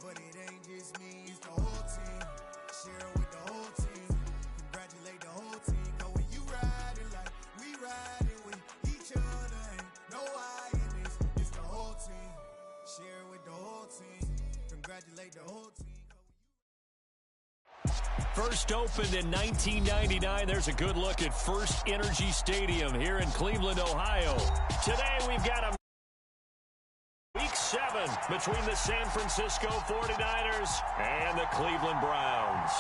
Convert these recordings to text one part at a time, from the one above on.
but it ain't just me, it's the whole team. Share it with the whole team. Congratulate the whole team. Cause when you riding like we riding with each other, ain't no I in this. It's the whole team. Share it with the whole team. Congratulate the whole team. First opened in 1999. There's a good look at First Energy Stadium here in Cleveland, Ohio. Today we've got a Week 7 between the San Francisco 49ers and the Cleveland Browns.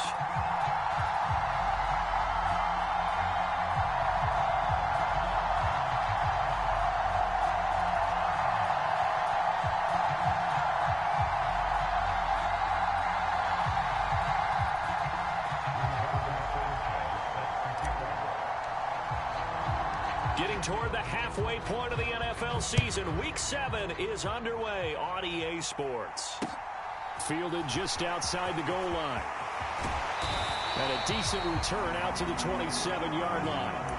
Getting toward the halfway point of the NFL season, Week 7 is underway on EA Sports. Fielded just outside the goal line. And a decent return out to the 27-yard line.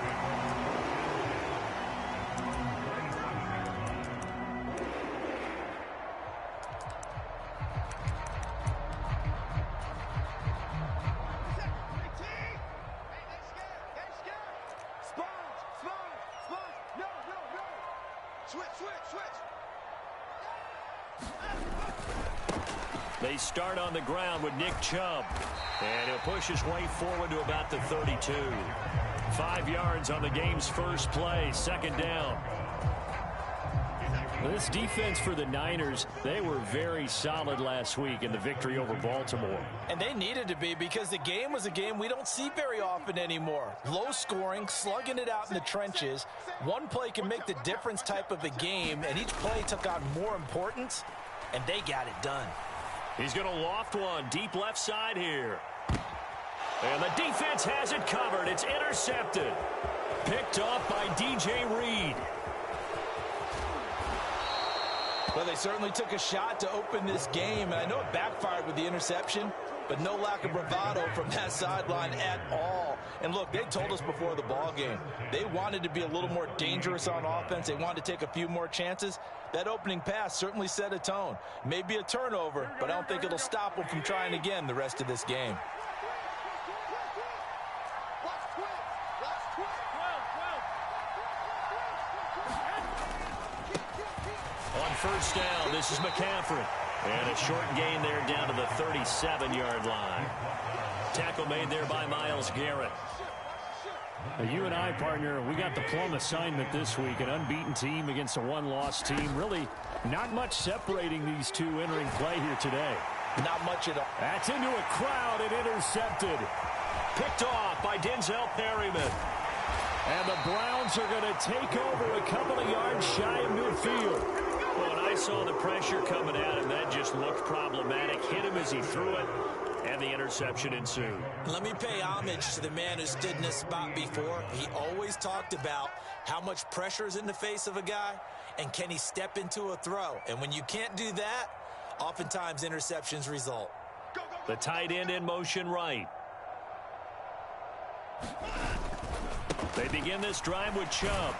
They start on the ground with Nick Chubb. And he'll push his way forward to about the 32. 5 yards on the game's first play, second down. This defense for the Niners, they were very solid last week in the victory over Baltimore. And they needed to be, because the game was a game we don't see very often anymore. Low scoring, slugging it out in the trenches. One play can make the difference type of a game, and each play took on more importance, and they got it done. He's going to loft one deep left side here. And the defense has it covered. It's intercepted. Picked off by DJ Reed. Well, they certainly took a shot to open this game, and I know it backfired with the interception, but no lack of bravado from that sideline at all. And look, they told us before the ball game, they wanted to be a little more dangerous on offense. They wanted to take a few more chances. That opening pass certainly set a tone. Maybe a turnover, but I don't think it'll stop them from trying again the rest of this game. On first down, this is McCaffrey. And a short gain there down to the 37-yard line. Tackle made there by Myles Garrett. Now, you and I, partner, we got the plum assignment this week. An unbeaten team against a one-loss team. Really not much separating these two entering play here today. Not much at all. That's into a crowd and intercepted. Picked off by Denzel Perryman. And the Browns are going to take over a couple of yards shy of midfield. Well, when I saw the pressure coming at him, that just looked problematic. Hit him as he threw it, and the interception ensued. Let me pay homage to the man who stood in this spot before. He always talked about how much pressure is in the face of a guy, and can he step into a throw. And when you can't do that, oftentimes interceptions result. The tight end in motion right. They begin this drive with Chubb.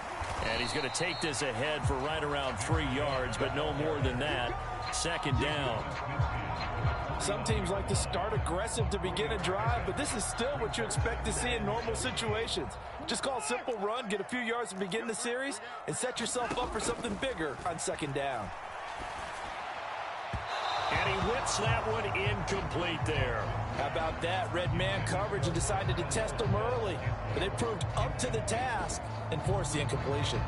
And he's going to take this ahead for right around 3 yards, but no more than that. Second down. Some teams like to start aggressive to begin a drive, but this is still what you expect to see in normal situations. Just call a simple run, get a few yards to begin the series, and set yourself up for something bigger on second down. And he whips that one incomplete there. How about that? Red man coverage and decided to test him early. But they proved up to the task and forced the incompletion.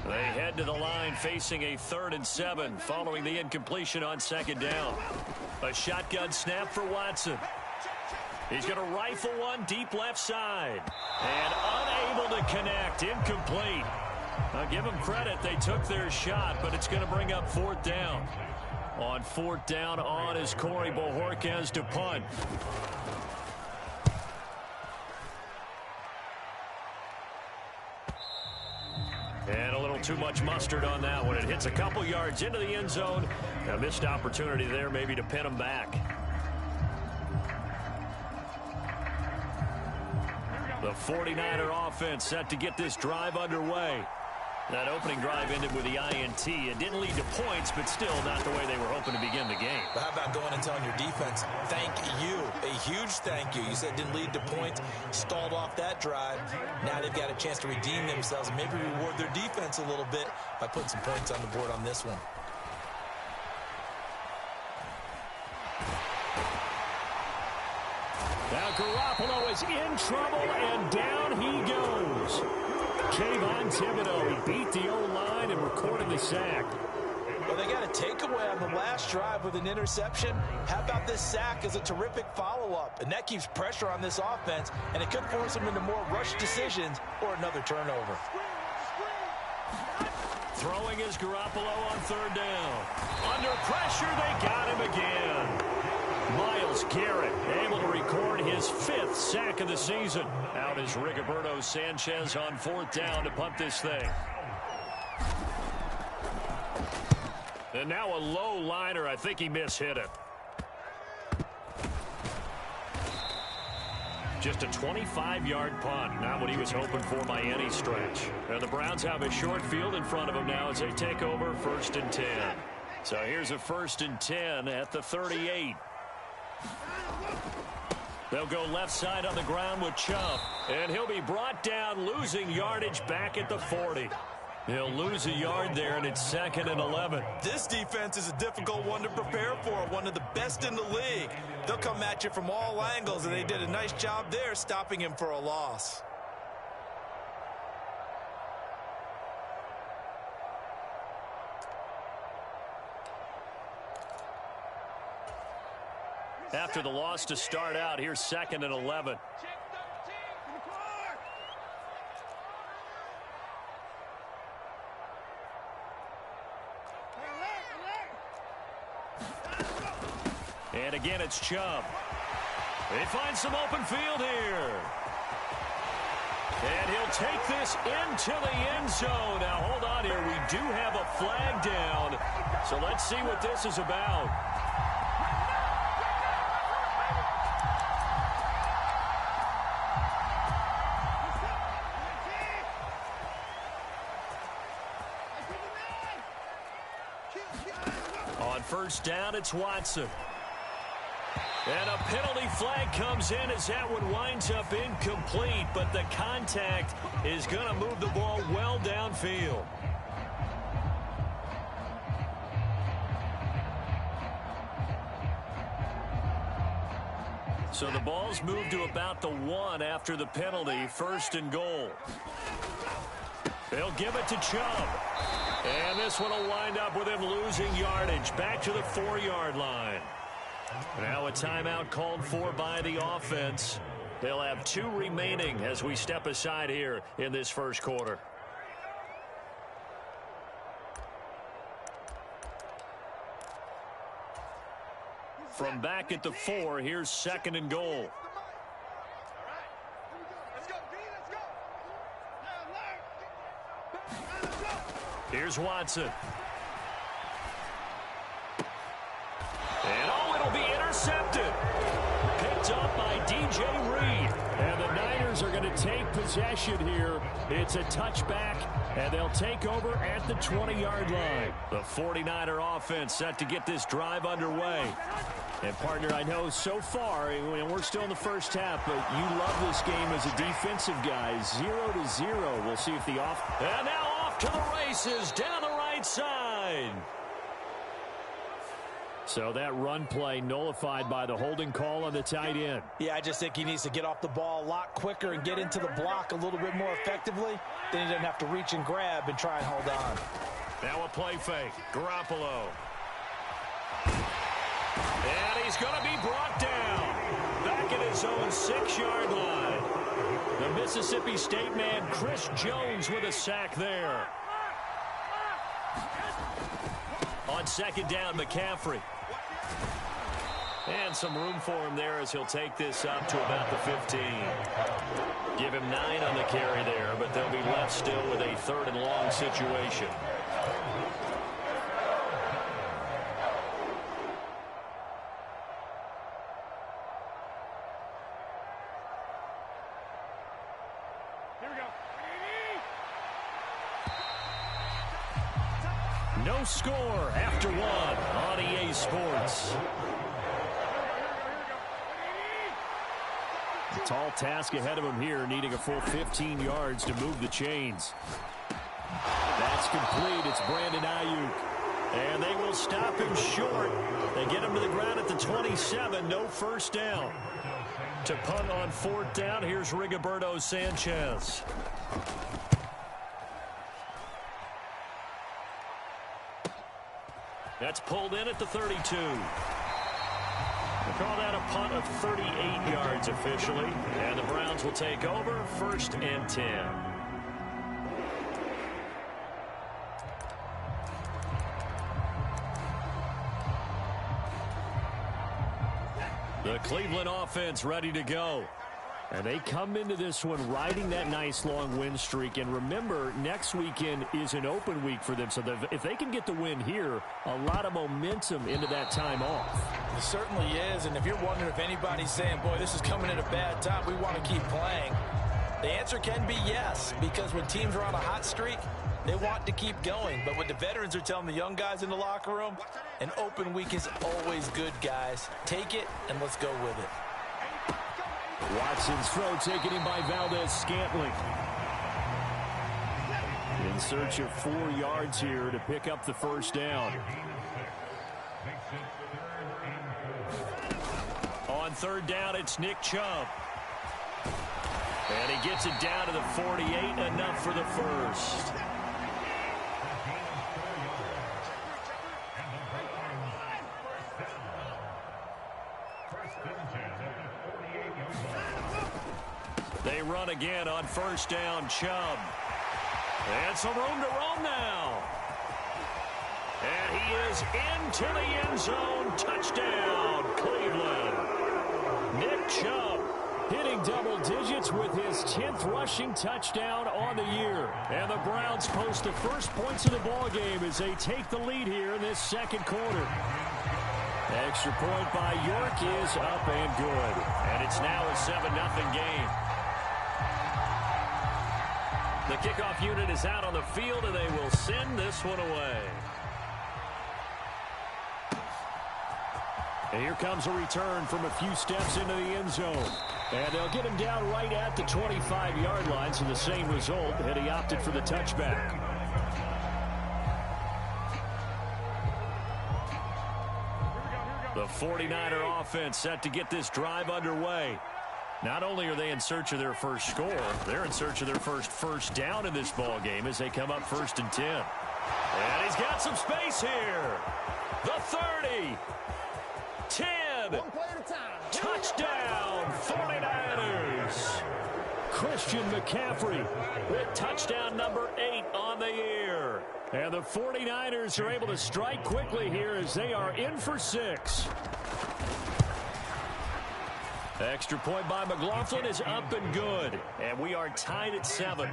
They head to the line facing a 3rd and 7 following the incompletion on second down. A shotgun snap for Watson. He's going to rifle one deep left side. And unable to connect. Incomplete. Now give them credit. They took their shot, but it's going to bring up 4th down. On 4th down, on is Corey Bojorquez to punt. And a little too much mustard on that one. It hits a couple yards into the end zone. A missed opportunity there maybe to pin them back. The 49er offense set to get this drive underway. That opening drive ended with the INT. It didn't lead to points, but still not the way they were hoping to begin the game. But how about going and telling your defense, thank you, a huge thank you. You said it didn't lead to points, stalled off that drive. Now they've got a chance to redeem themselves and maybe reward their defense a little bit by putting some points on the board on this one. Now Garoppolo is in trouble, and down he goes. Kayvon Thibodeau, he beat the O-line and recorded the sack. Well, they got a takeaway on the last drive with an interception. How about this sack as a terrific follow-up? And that keeps pressure on this offense, and it could force them into more rush decisions or another turnover. Throwing is Garoppolo on third down. Under pressure, they got him again. Myles Garrett able to record his 5th sack of the season. Out is Rigoberto Sanchez on 4th down to punt this thing. And now a low liner. I think he mishit it. Just a 25-yard punt. Not what he was hoping for by any stretch. And the Browns have a short field in front of them now as they take over 1st and 10. So here's a 1st and 10 at the 38. They'll go left side on the ground with Chubb. And he'll be brought down, losing yardage back at the 40. He'll lose a yard there, and it's 2nd and 11. This defense is a difficult one to prepare for, one of the best in the league. They'll come at you from all angles, and they did a nice job there stopping him for a loss. After the loss to start out, here's 2nd and 11. And again, it's Chubb. They find some open field here. And he'll take this into the end zone. Now, hold on here. We do have a flag down. So let's see what this is about. On 1st down, it's Watson. And a penalty flag comes in as that one winds up incomplete, but the contact is going to move the ball well downfield. So the ball's moved to about the 1 after the penalty, 1st and goal. They'll give it to Chubb. And this one will wind up with him losing yardage back to the 4-yard line. Now a timeout called for by the offense. They'll have 2 remaining as we step aside here in this first quarter. From back at the 4, here's 2nd and goal. Here's Watson. And oh, it'll be intercepted. Picked up by DJ Reed. And the Niners are going to take possession here. It's a touchback, and they'll take over at the 20-yard line. The 49er offense set to get this drive underway. And, partner, I know so far, and we're still in the first half, but you love this game as a defensive guy. 0-0. We'll see if the And now off to the races down the right side. So that run play nullified by the holding call on the tight end. Yeah, I just think he needs to get off the ball a lot quicker and get into the block a little bit more effectively. Then he doesn't have to reach and grab and try and hold on. Now a play fake. Garoppolo. And he's going to be brought down. Back at his own 6-yard line. The Mississippi State man, Chris Jones, with a sack there. On 2nd down, McCaffrey. And some room for him there as he'll take this up to about the 15. Give him 9 on the carry there, but they'll be left still with a 3rd and long situation. No score after one on EA Sports. A tall task ahead of him here, needing a full 15 yards to move the chains. That's complete. It's Brandon Ayuk. And they will stop him short. They get him to the ground at the 27. No first down. To punt on fourth down, here's Rigoberto Sanchez. That's pulled in at the 32. We'll call that a punt of 38 yards officially. And the Browns will take over, 1st and 10. The Cleveland offense ready to go. And they come into this one riding that nice long win streak. And remember, next weekend is an open week for them. So if they can get the win here, a lot of momentum into that time off. It certainly is. And if you're wondering if anybody's saying, boy, this is coming at a bad time, we want to keep playing, the answer can be yes. Because when teams are on a hot streak, they want to keep going. But what the veterans are telling the young guys in the locker room, an open week is always good, guys. Take it, and let's go with it. Watson's throw taken in by Valdez-Scantling. In search of 4 yards here to pick up the first down. On third down, it's Nick Chubb. And he gets it down to the 48, enough for the first. They run again on first down, Chubb. And some room to roam now. And he is into the end zone. Touchdown, Cleveland. Nick Chubb hitting double digits with his 10th rushing touchdown on the year. And the Browns post the first points of the ball game as they take the lead here in this second quarter. Extra point by York is up and good. And it's now a 7-0 game. The kickoff unit is out on the field, and they will send this one away. And here comes a return from a few steps into the end zone. And they'll get him down right at the 25-yard line, so the same result had he opted for the touchback. The 49er offense set to get this drive underway. Not only are they in search of their first score, they're in search of their first down in this ball game as they come up 1st and 10. And he's got some space here. The 30. 10. One play at a time. Touchdown, 49ers. Christian McCaffrey with touchdown number 8 on the year. And the 49ers are able to strike quickly here as they are in for 6. Extra point by McLaughlin is up and good. And we are tied at 7.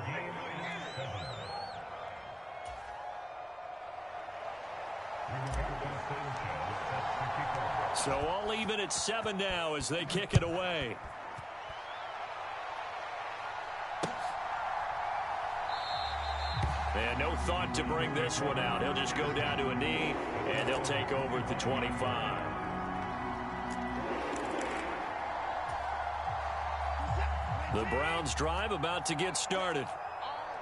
So all even at 7 now as they kick it away. And no thought to bring this one out. He'll just go down to a knee, and they'll take over at the 25. The Browns drive about to get started.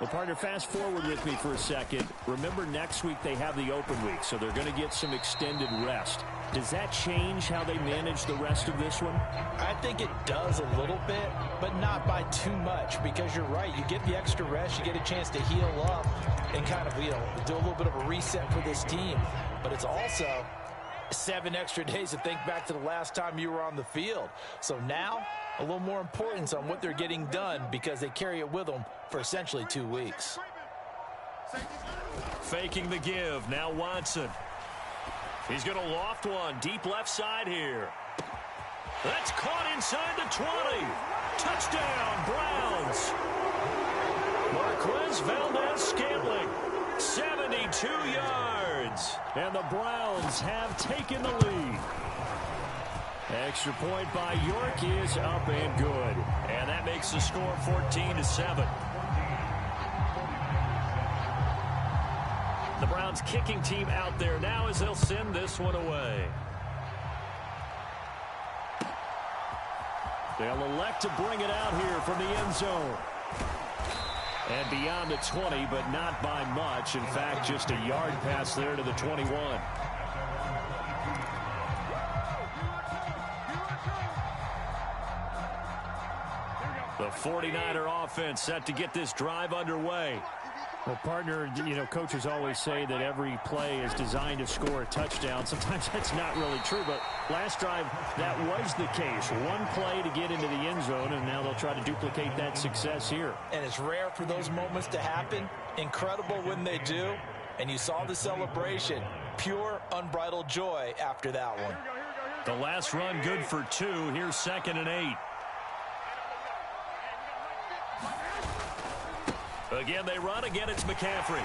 Well, partner, fast forward with me for a second. Remember, next week they have the open week, so they're going to get some extended rest. Does that change how they manage the rest of this one? I think it does a little bit, but not by too much, because you're right. You get the extra rest, you get a chance to heal up and kind of, do a little bit of a reset for this team. But it's also 7 extra days to think back to the last time you were on the field. So now, a little more importance on what they're getting done because they carry it with them for essentially 2 weeks. Faking the give. Now Watson. He's going to loft one deep left side here. That's caught inside the 20. Touchdown, Browns. Marquez Valdez-Scantling, 72 yards. And the Browns have taken the lead. Extra point by York is up and good. And that makes the score 14-7. The Browns kicking team out there now as they'll send this one away. They'll elect to bring it out here from the end zone. And beyond the 20, but not by much. In fact, just a yard pass there to the 21. The 49er offense set to get this drive underway. Well, partner, coaches always say that every play is designed to score a touchdown. Sometimes that's not really true, but last drive, that was the case. One play to get into the end zone, and now they'll try to duplicate that success here. And it's rare for those moments to happen. Incredible when they do. And you saw the celebration. Pure, unbridled joy after that one. The last run good for 2. Here's 2nd and 8. Again, they run. Again, it's McCaffrey.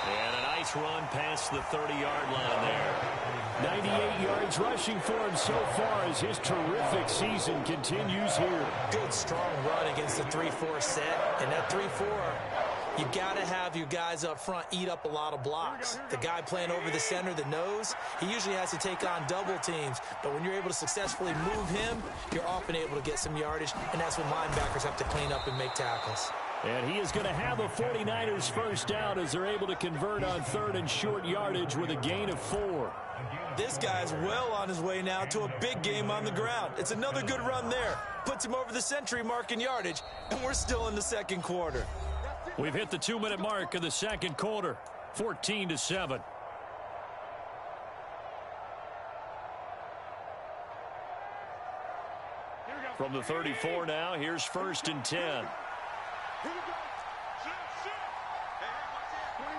And a nice run past the 30-yard line there. 98 yards rushing for him so far as his terrific season continues here. Good, strong run against the 3-4 set. And that 3-4, you got to have your guys up front eat up a lot of blocks. The guy playing over the center, the nose, he usually has to take on double teams. But when you're able to successfully move him, you're often able to get some yardage, and that's when linebackers have to clean up and make tackles. And he is going to have a 49ers first down as they're able to convert on 3rd and short yardage with a gain of 4. This guy's well on his way now to a big game on the ground. It's another good run there. Puts him over the century mark in yardage, and we're still in the second quarter. We've hit the 2-minute mark of the second quarter, 14-7. From the 34 now, here's 1st and 10. Here we go. Shit. Hey, watch it. 21.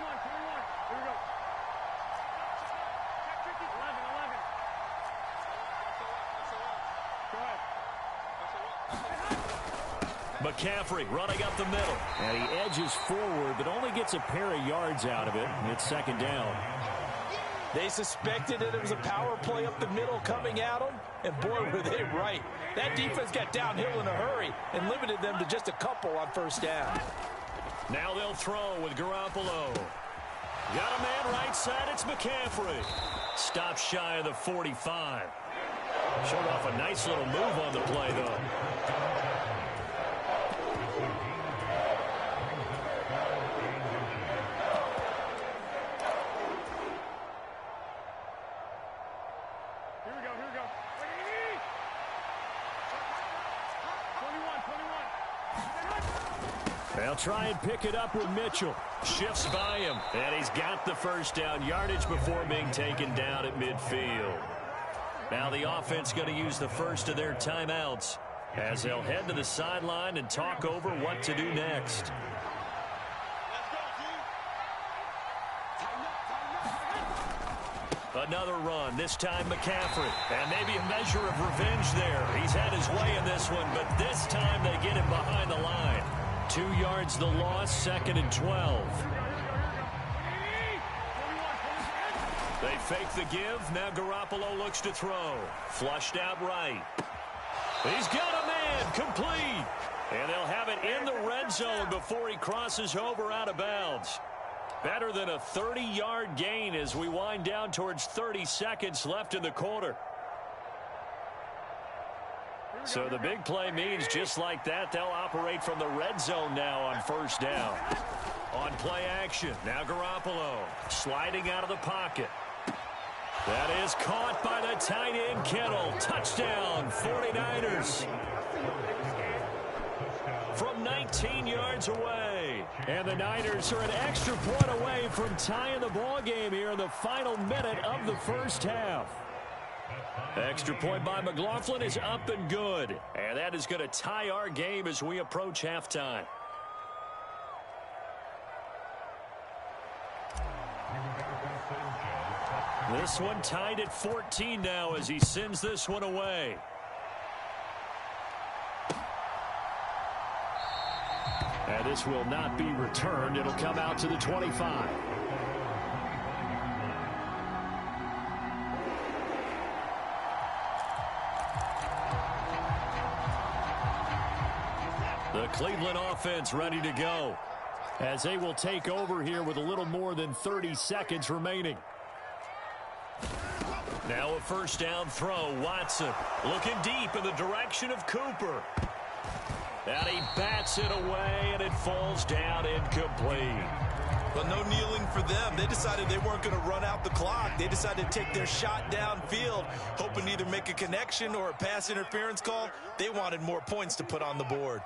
Here we go. Check 11. Go ahead. McCaffrey running up the middle. And he edges forward, but only gets a pair of yards out of it. And it's 2nd down. They suspected that it was a power play up the middle coming at them, and boy, were they right. That defense got downhill in a hurry and limited them to just a couple on 1st down. Now they'll throw with Garoppolo. Got a man right side, it's McCaffrey. Stops shy of the 45. Showed off a nice little move on the play, though. Here we go. 21. They'll try and pick it up with Mitchell. Shifts by him, and he's got the first down yardage before being taken down at midfield. Now the offense going to use the first of their timeouts as they'll head to the sideline and talk over what to do next. Another run, this time McCaffrey. And maybe a measure of revenge there. He's had his way in this one, but this time they get him behind the line. 2 yards the loss, 2nd and 12. They fake the give. Now Garoppolo looks to throw. Flushed out right. He's got a man, complete. And they'll have it in the red zone before he crosses over out of bounds. Better than a 30-yard gain as we wind down towards 30 seconds left in the quarter. So the big play means just like that, they'll operate from the red zone now on 1st down. On play action, now Garoppolo sliding out of the pocket. That is caught by the tight end Kittle. Touchdown, 49ers. From 19 yards away. And the Niners are an extra point away from tying the ball game here in the final minute of the first half. Extra point by McLaughlin is up and good. And that is going to tie our game as we approach halftime. This one tied at 14 now as he sends this one away. And this will not be returned. It'll come out to the 25. The Cleveland offense ready to go. as they will take over here with a little more than 30 seconds remaining. Now a first down throw. Watson looking deep in the direction of Cooper. And he bats it away, and it falls down incomplete. But no kneeling for them. They decided they weren't going to run out the clock. They decided to take their shot downfield, hoping to either make a connection or a pass interference call. They wanted more points to put on the board.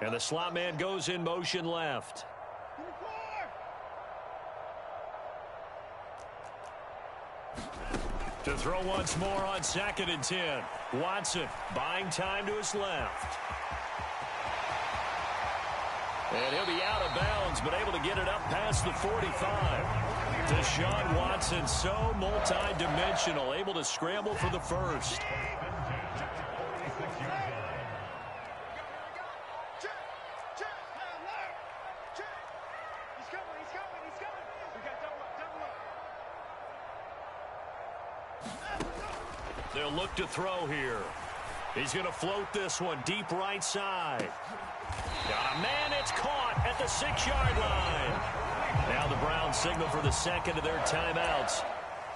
And the slot man goes in motion left. To throw once more on 2nd and 10. Watson buying time to his left. And he'll be out of bounds, but able to get it up past the 45. Deshaun Watson, so multi-dimensional, able to scramble for the first. They'll look to throw here. He's going to float this one deep right side. Got a man, it's caught at the 6-yard line. Now the Browns signal for the second of their timeouts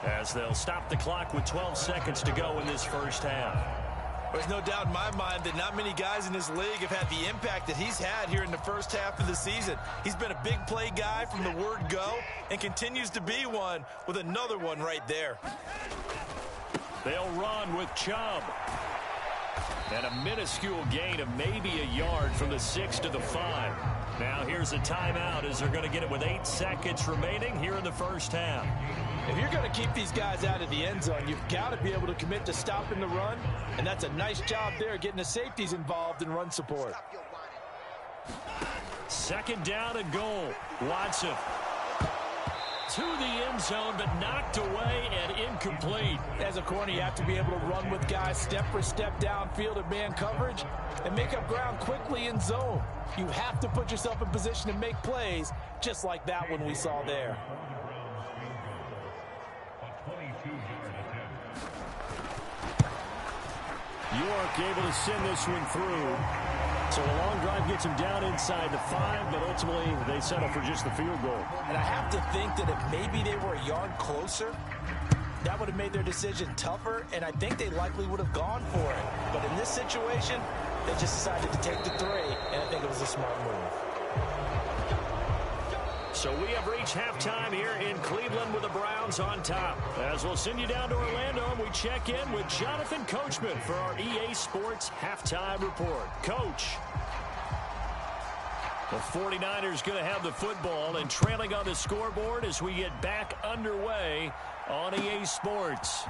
as they'll stop the clock with 12 seconds to go in this first half. There's no doubt in my mind that not many guys in this league have had the impact that he's had here in the first half of the season. He's been a big play guy from the word go and continues to be one with another one right there. They'll run with Chubb. And a minuscule gain of maybe a yard from the 6 to the 5. Now here's a timeout as they're going to get it with 8 seconds remaining here in the first half. If you're going to keep these guys out of the end zone, you've got to be able to commit to stopping the run. And that's a nice job there, getting the safeties involved in run support. 2nd down and goal. Watson to the end zone, but knocked away and incomplete. As a corner, you have to be able to run with guys step for step downfield at man coverage and make up ground quickly in zone. You have to put yourself in position to make plays, just like that one we saw there. York able to send this one through. So a long drive gets him down inside the 5, but ultimately they settle for just the field goal. And I have to think that if maybe they were a yard closer, that would have made their decision tougher, and I think they likely would have gone for it. But in this situation, they just decided to take the 3, and I think it was a smart move. So we have reached halftime here in Cleveland with the Browns on top. As we'll send you down to Orlando, and we check in with Jonathan Coachman for our EA Sports Halftime Report. Coach. The 49ers going to have the football and trailing on the scoreboard as we get back underway on EA Sports.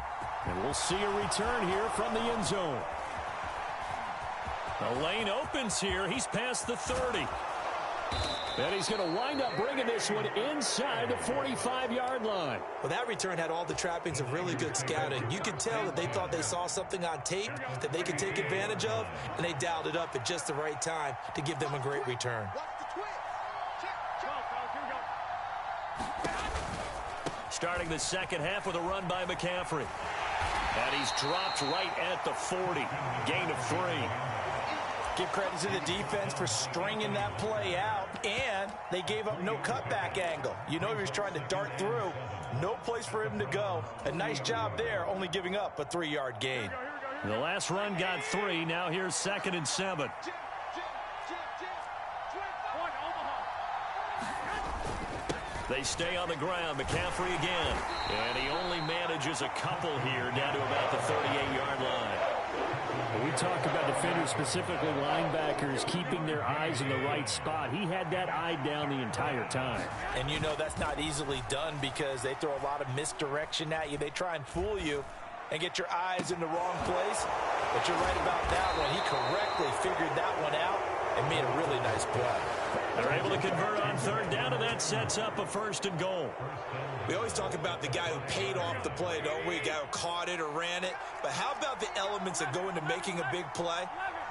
And we'll see a return here from the end zone. The lane opens here. He's past the 30. And he's going to wind up bringing this one inside the 45-yard line. Well, that return had all the trappings of really good scouting. You could tell that they thought they saw something on tape that they could take advantage of, and they dialed it up at just the right time to give them a great return. Starting the second half with a run by McCaffrey. And he's dropped right at the 40. Gain of 3. Give credit to the defense for stringing that play out, and they gave up no cutback angle. You know he was trying to dart through. No place for him to go. A nice job there, only giving up a 3-yard gain. The last run got 3. Now here's 2nd and 7. They stay on the ground. McCaffrey again. And he only manages a couple here down to about the 38-yard line. We talk about defenders, specifically linebackers, keeping their eyes in the right spot. He had that eye down the entire time. And you know that's not easily done because they throw a lot of misdirection at you. They try and fool you and get your eyes in the wrong place. But you're right about that one. He correctly figured that one out and made a really nice play. They're able to convert on 3rd down, and that sets up a 1st and goal. We always talk about the guy who paid off the play, don't we? A guy who caught it or ran it. But how about the elements that go into making a big play?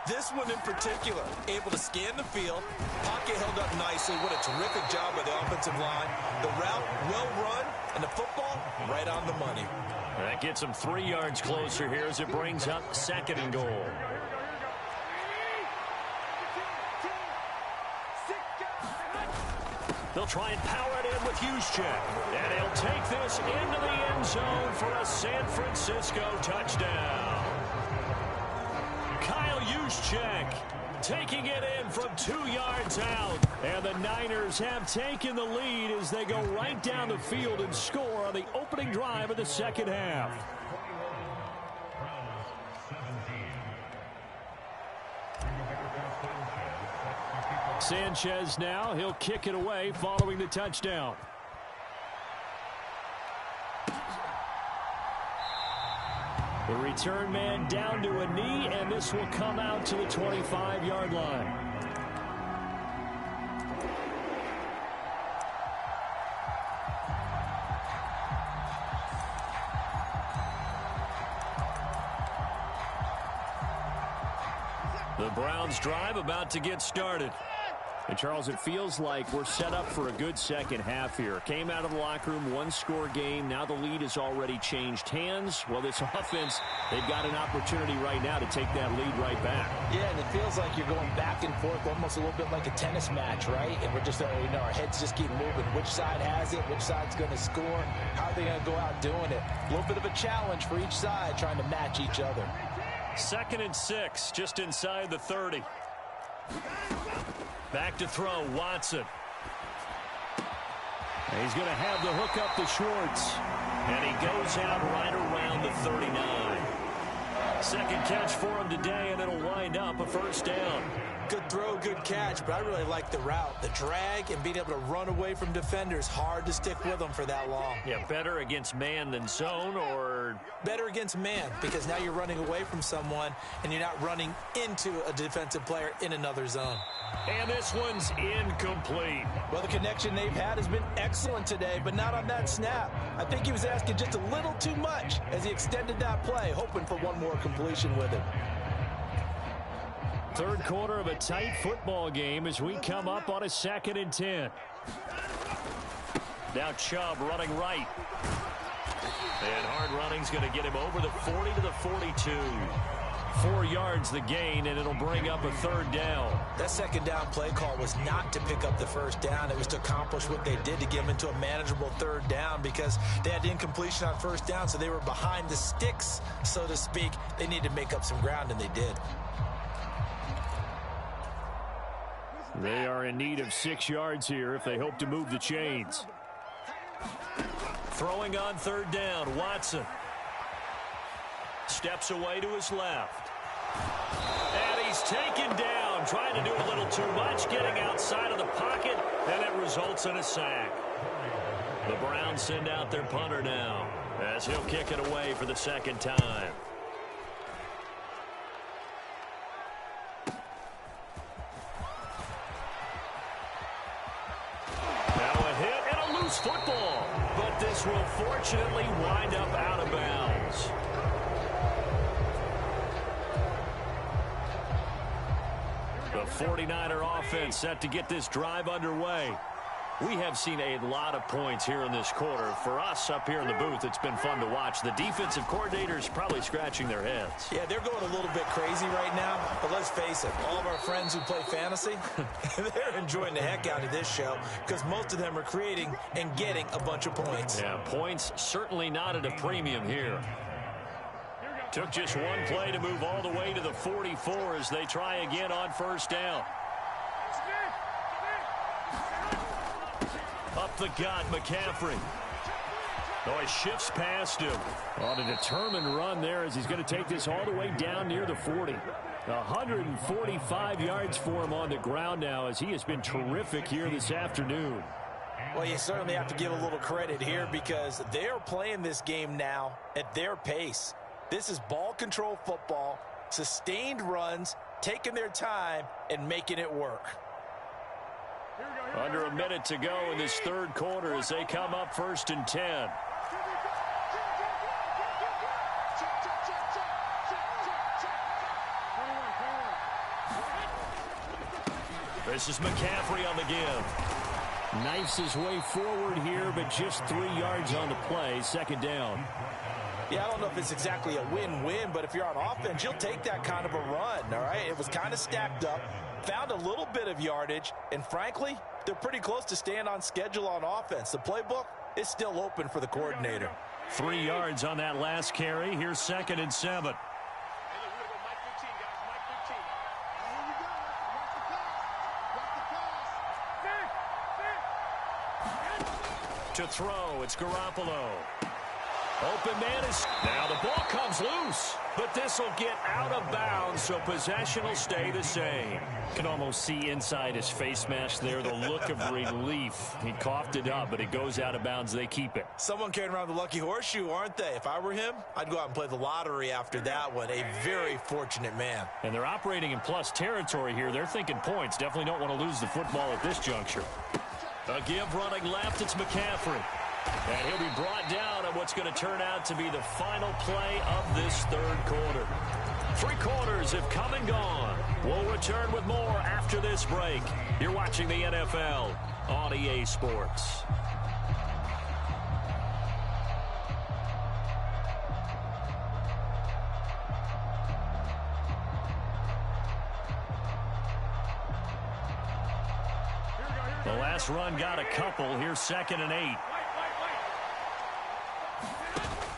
This one in particular, able to scan the field, pocket held up nicely. What a terrific job by the offensive line. The route well run, and the football right on the money. That gets them 3 yards closer here as it brings up 2nd and goal. They'll try and power it in with Juszczyk. And he'll take this into the end zone for a San Francisco touchdown. Kyle Juszczyk taking it in from 2 yards out. And the Niners have taken the lead as they go right down the field and score on the opening drive of the second half. Sanchez now, he'll kick it away following the touchdown. The return man down to a knee, and this will come out to the 25-yard line. The Browns drive about to get started. And, Charles, it feels like we're set up for a good second half here. Came out of the locker room, one-score game. Now the lead has already changed hands. Well, this offense, they've got an opportunity right now to take that lead right back. Yeah, and it feels like you're going back and forth almost a little bit like a tennis match, right? And we're just, our heads just keep moving. Which side has it? Which side's going to score? How are they going to go out doing it? A little bit of a challenge for each side trying to match each other. 2nd and 6, just inside the 30. Back to throw, Watson. And he's going to have the hook up to Schwartz. And he goes out right around the 39. Second catch for him today, and it'll wind up a first down. Good throw, good catch, but I really like the route. The drag and being able to run away from defenders, hard to stick with them for that long. Yeah, better against man than zone, or? Better against man, because now you're running away from someone, and you're not running into a defensive player in another zone. And this one's incomplete. Well, the connection they've had has been excellent today, but not on that snap. I think he was asking just a little too much as he extended that play, hoping for one more completion with it. Third quarter of a tight football game as we come up on a 2nd and 10. Now Chubb running right. And hard running's going to get him over the 40 to the 42. 4 yards the gain, and it'll bring up a third down. That second down play call was not to pick up the first down. It was to accomplish what they did to get them into a manageable third down because they had incompletion on first down, so they were behind the sticks, so to speak. They needed to make up some ground, and they did. They are in need of 6 yards here if they hope to move the chains. Throwing on third down, Watson. Steps away to his left. And he's taken down, trying to do a little too much, getting outside of the pocket, and it results in a sack. The Browns send out their punter now as he'll kick it away for the second time. Football, but this will fortunately wind up out of bounds. The 49er offense set to get this drive underway. We have seen a lot of points here in this quarter. For us up here in the booth, it's been fun to watch. The defensive coordinators probably scratching their heads. Yeah, they're going a little bit crazy right now, but let's face it, all of our friends who play fantasy, they're enjoying the heck out of this show because most of them are creating and getting a bunch of points. Yeah, points certainly not at a premium here. Took just one play to move all the way to the 44 as they try again on first down. Up the gut, McCaffrey. Oh, he shifts past him. On a determined run there as he's going to take this all the way down near the 40. 145 yards for him on the ground now as he has been terrific here this afternoon. Well, you certainly have to give a little credit here because they're playing this game now at their pace. This is ball control football, sustained runs, taking their time, and making it work. Under a minute to go in this third quarter as they come up 1st and 10. This is McCaffrey on the give. Knifes his way forward here, but just 3 yards on the play. Second down. Yeah, I don't know if it's exactly a win-win, but if you're on offense, you'll take that kind of a run, all right? It was kind of stacked up, found a little bit of yardage, and frankly, they're pretty close to staying on schedule on offense. The playbook is still open for the coordinator. 3 yards on that last carry. Here's 2nd and 7. To throw, it's Garoppolo. Open man is... Now the ball comes loose, but this will get out of bounds, so possession will stay the same. Can almost see inside his face mask there, the look of relief. He coughed it up, but it goes out of bounds. They keep it. Someone carrying around the lucky horseshoe, aren't they? If I were him, I'd go out and play the lottery after that one. A very fortunate man. And they're operating in plus territory here. They're thinking points. Definitely don't want to lose the football at this juncture. A give running left, it's McCaffrey. And he'll be brought down on what's going to turn out to be the final play of this 3rd quarter. 3 quarters have come and gone. We'll return with more after this break. You're watching the NFL on EA Sports. The last run got a couple. Here's 2nd and 8.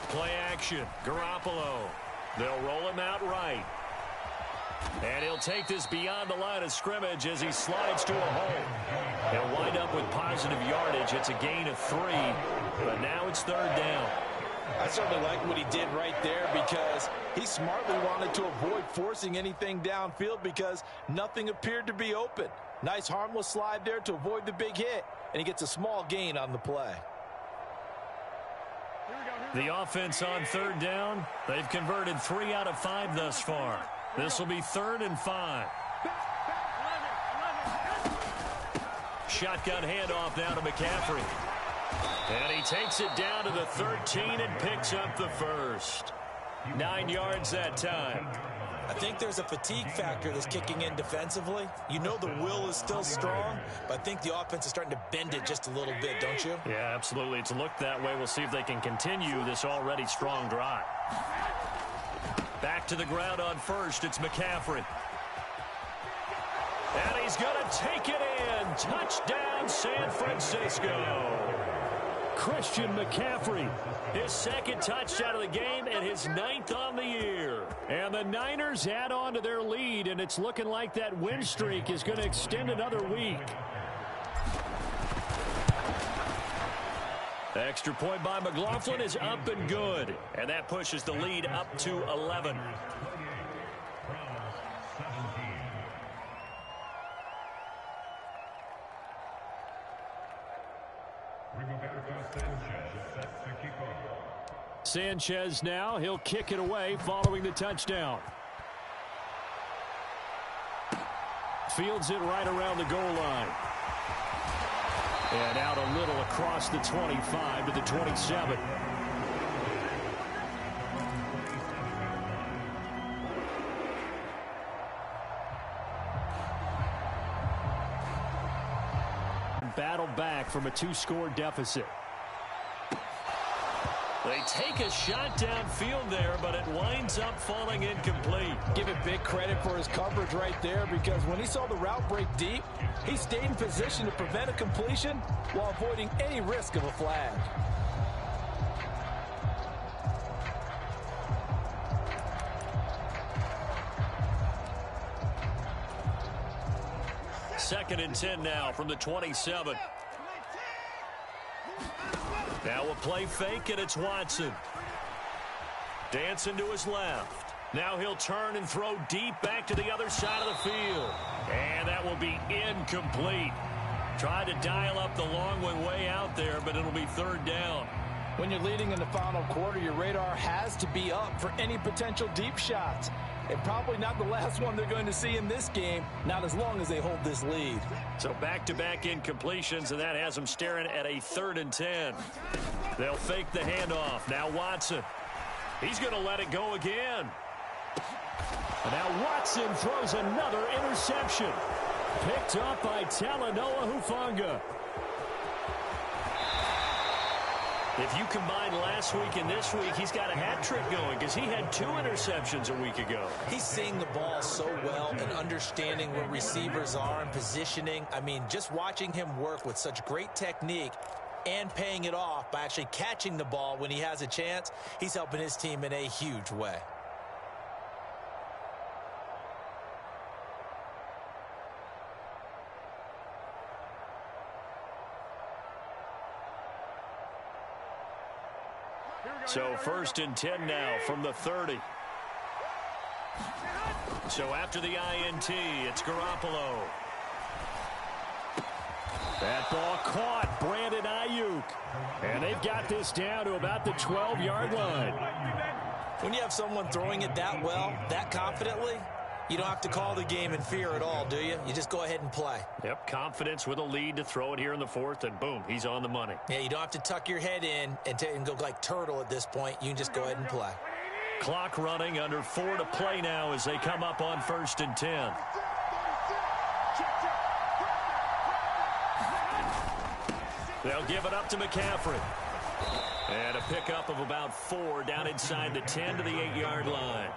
Play action. Garoppolo. They'll roll him out right. And he'll take this beyond the line of scrimmage as he slides to a hole. He'll wind up with positive yardage. It's a gain of 3, but now it's 3rd down. I certainly like what he did right there because he smartly wanted to avoid forcing anything downfield because nothing appeared to be open. Nice harmless slide there to avoid the big hit, and he gets a small gain on the play. The offense on 3rd down, they've converted 3 out of 5 thus far. This will be 3rd and 5. Shotgun handoff now to McCaffrey. And he takes it down to the 13 and picks up the first. 9 yards that time. I think there's a fatigue factor that's kicking in defensively. You know the will is still strong, but I think the offense is starting to bend it just a little bit, don't you? Yeah, absolutely. It's looked that way. We'll see if they can continue this already strong drive. Back to the ground on first. It's McCaffrey. And he's going to take it in. Touchdown, San Francisco. Christian McCaffrey. His 2nd touchdown of the game and his 9th on the year. And the Niners add on to their lead, and it's looking like that win streak is going to extend another week. Extra point by McLaughlin is up and good. And that pushes the lead up to 11. Sanchez now, he'll kick it away following the touchdown. Fields it right around the goal line. And out a little across the 25 to the 27. Battle back from a 2-score deficit. They take a shot downfield there, but it winds up falling incomplete. Give it big credit for his coverage right there because when he saw the route break deep, he stayed in position to prevent a completion while avoiding any risk of a flag. Second and 10 now from the 27. Now a play fake, and it's Watson. Dancing to his left. Now he'll turn and throw deep back to the other side of the field. And that will be incomplete. Tried to dial up the long way out there, but it'll be 3rd down. When you're leading in the final quarter, your radar has to be up for any potential deep shots. And probably not the last one they're going to see in this game, not as long as they hold this lead. So back-to-back incompletions, and that has them staring at a 3rd and 10. They'll fake the handoff. Now Watson. He's going to let it go again. And now Watson throws another interception. Picked up by Talanoa Hufanga. If you combine last week and this week, he's got a hat trick going because he had 2 interceptions a week ago. He's seeing the ball so well and understanding where receivers are and positioning. I mean, just watching him work with such great technique and paying it off by actually catching the ball when he has a chance, he's helping his team in a huge way. So 1st and 10 now from the 30. So after the INT, it's Garoppolo. That ball caught. Brandon Ayuk. And they've got this down to about the 12-yard line. When you have someone throwing it that well, that confidently, you don't have to call the game in fear at all, do you? You just go ahead and play. Yep, confidence with a lead to throw it here in the 4th, and boom, he's on the money. Yeah, you don't have to tuck your head in and go like turtle at this point. You can just go ahead and play. Clock running, under 4 to play now as they come up on 1st and 10. They'll give it up to McCaffrey. And a pickup of about 4 down inside the 10 to the 8-yard line.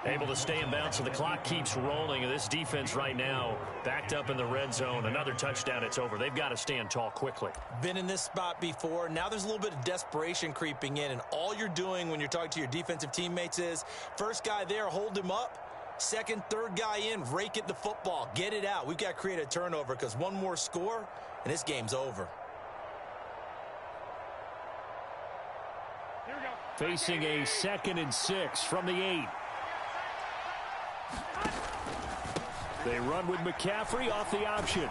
Able to stay in bounds, so the clock keeps rolling. And this defense right now backed up in the red zone. Another touchdown, it's over. They've got to stand tall quickly. Been in this spot before. Now there's a little bit of desperation creeping in. And all you're doing when you're talking to your defensive teammates is, first guy there, hold him up. Second, third guy in, rake at the football. Get it out. We've got to create a turnover because one more score, and this game's over. Facing a 2nd and 6 from the 8. They run with McCaffrey off the option.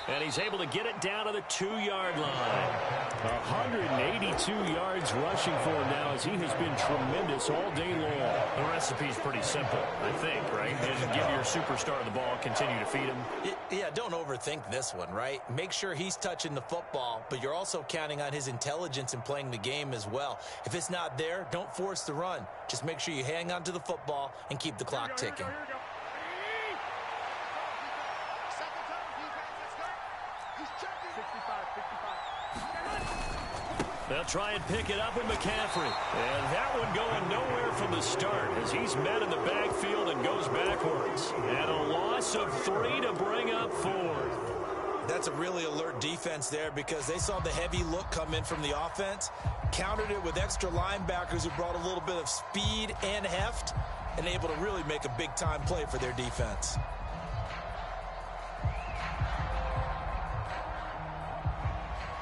And he's able to get it down to the 2-yard line. 182 yards rushing for him now as he has been tremendous all day long. The recipe's pretty simple, I think, right? Just give your superstar the ball, continue to feed him. Yeah, don't overthink this one, right? Make sure he's touching the football, but you're also counting on his intelligence in playing the game as well. If it's not there, don't force the run. Just make sure you hang on to the football and keep the clock ticking. They'll try and pick it up with McCaffrey. And that one going nowhere from the start as he's met in the backfield and goes backwards. And a loss of 3 to bring up 4. That's a really alert defense there because they saw the heavy look come in from the offense, countered it with extra linebackers who brought a little bit of speed and heft, and able to really make a big-time play for their defense.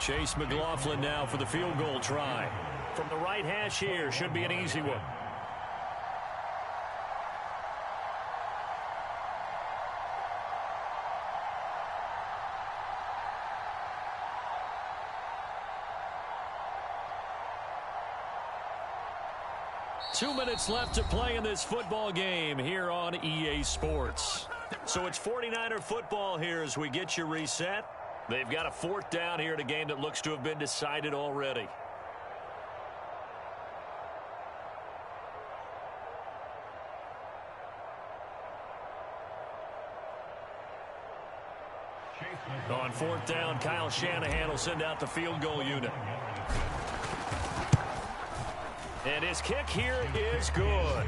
Chase McLaughlin now for the field goal try. From the right hash here, should be an easy one. Two minutes left to play in this football game here on EA Sports. So it's 49er football here as we get you reset. They've got a 4th down here in a game that looks to have been decided already. On 4th down, Kyle Shanahan will send out the field goal unit. And his kick here is good.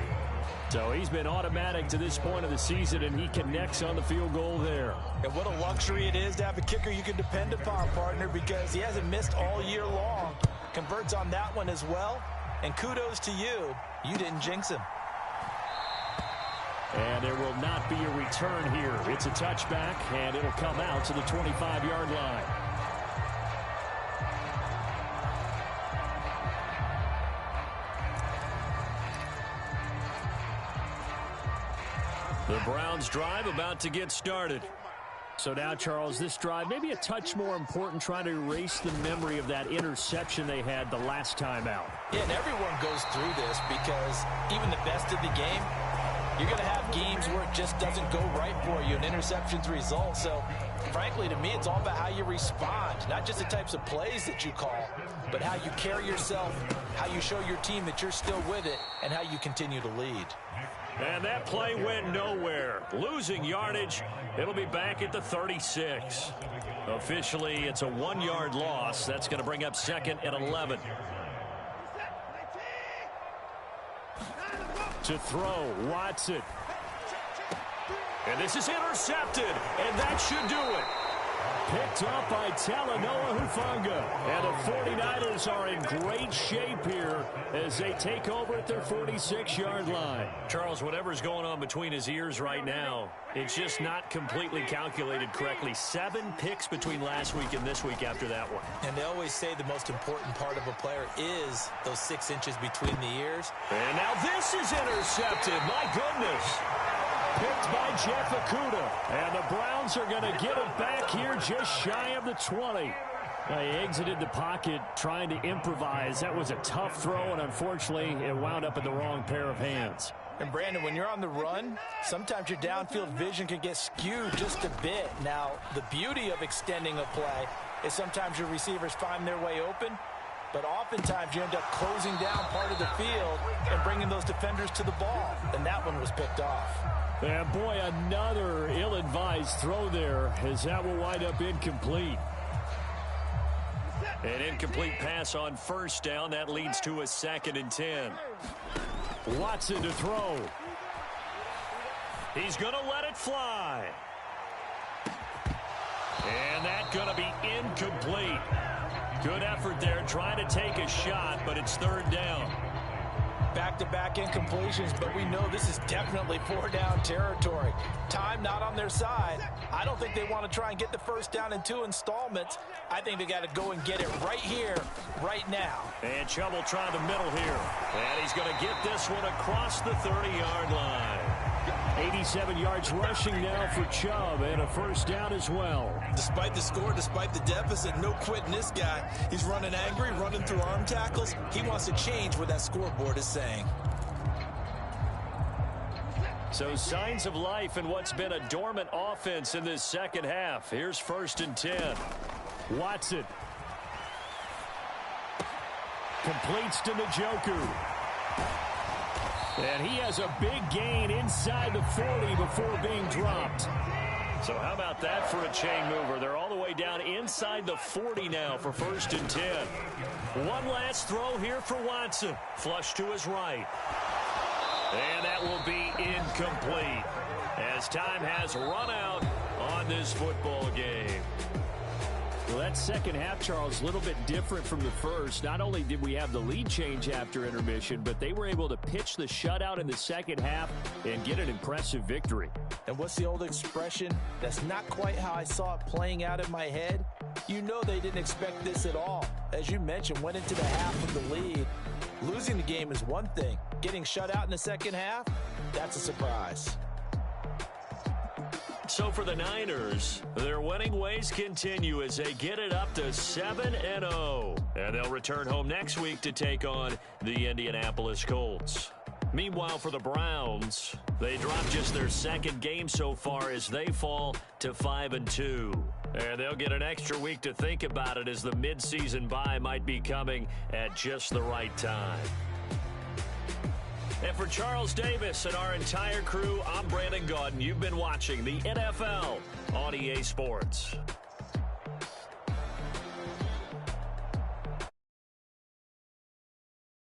So he's been automatic to this point of the season, and he connects on the field goal there. And what a luxury it is to have a kicker you can depend upon, partner, because he hasn't missed all year long. Converts on that one as well. And kudos to you. You didn't jinx him. And there will not be a return here. It's a touchback, and it'll come out to the 25-yard line. The Browns drive about to get started. So now, Charles, this drive maybe a touch more important, trying to erase the memory of that interception they had the last time out. Yeah, and everyone goes through this because even the best of the game, you're going to have games where it just doesn't go right for you, and interceptions result. So, frankly, to me, it's all about how you respond, not just the types of plays that you call. but how you carry yourself, how you show your team that you're still with it, and how you continue to lead. And that play went nowhere. Losing yardage. It'll be back at the 36. Officially, it's a 1-yard loss. That's going to bring up 2nd and 11. To throw, Watson. And this is intercepted, and that should do it. Picked up by Talanoa Hufanga. And the 49ers are in great shape here as they take over at their 46-yard line. Charles, whatever's going on between his ears right now, it's just not completely calculated correctly. 7 picks between last week and this week after that one. And they always say the most important part of a player is those 6 inches between the ears. And now this is intercepted. My goodness. Picked by Jeff Okudah. And the Browns are going to get it back here just shy of the 20. He exited the pocket trying to improvise. That was a tough throw, and unfortunately, it wound up in the wrong pair of hands. And, Brandon, when you're on the run, sometimes your downfield vision can get skewed just a bit. Now, the beauty of extending a play is sometimes your receivers find their way open, but oftentimes you end up closing down part of the field and bringing those defenders to the ball. And that one was picked off. And, boy, another ill-advised throw there as that will wind up incomplete. An incomplete pass on first down. That leads to a 2nd and 10. Watson to throw. He's going to let it fly. And that's going to be incomplete. Good effort there trying to take a shot, but it's 3rd down. Back-to-back incompletions, but we know this is definitely 4-down territory. Time not on their side. I don't think they want to try and get the first down in 2 installments. I think they got to go and get it right here, right now. And Chubb will try the middle here. And he's going to get this one across the 30-yard line. 87 yards rushing now for Chubb, and a first down as well. Despite the score, despite the deficit, no quitting this guy. He's running angry, running through arm tackles. He wants to change what that scoreboard is saying. So signs of life in what's been a dormant offense in this second half. Here's 1st and 10. Watson. Completes to Njoku. And he has a big gain inside the 40 before being dropped. So how about that for a chain mover? They're all the way down inside the 40 now for 1st and 10. One last throw here for Watson. Flush to his right. And that will be incomplete as time has run out on this football game. Well, that second half, Charles, a little bit different from the first. Not only did we have the lead change after intermission, but they were able to pitch the shutout in the second half and get an impressive victory. And what's the old expression? That's not quite how I saw it playing out in my head. You know they didn't expect this at all. As you mentioned, went into the half with the lead. Losing the game is one thing. Getting shut out in the second half, that's a surprise. So for the Niners, their winning ways continue as they get it up to 7-0. And they'll return home next week to take on the Indianapolis Colts. Meanwhile, for the Browns, they dropped just their 2nd game so far as they fall to 5-2. And they'll get an extra week to think about it as the midseason bye might be coming at just the right time. And for Charles Davis and our entire crew, I'm Brandon Gaudin. You've been watching the NFL on EA Sports.